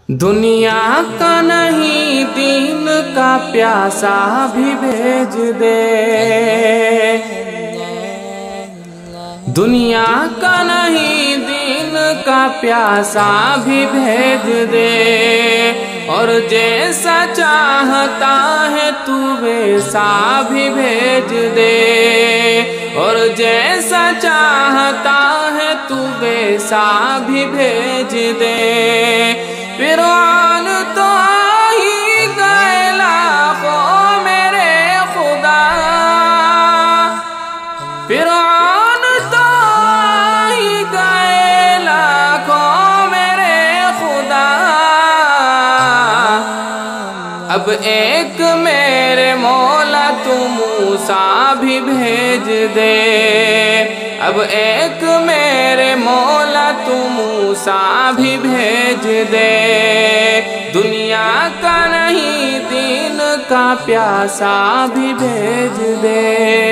دنیا کا نہیں دین کا پیاسا بھی بھیج دے، دنیا کا نہیں دین کا پیاسا بھی بھیج دے، اور جیسا چاہتا ہے تو ویسا بھی بھیج دے، اور جیسا چاہتا ہے تو ویسا بھی بھیج دے۔ فرعون تو آ ہی گئے لاکھوں میرے خدا، فرعون تو آ ہی گئے لاکھوں میرے خدا، اب ایک میرے مولا تو موسیٰ بھی بھیج دے، اب ایک میرے مولا تو موسیٰ بھی بھیج دے۔ دنیا کا نہیں دین کا پیاسا بھی بھیج دے۔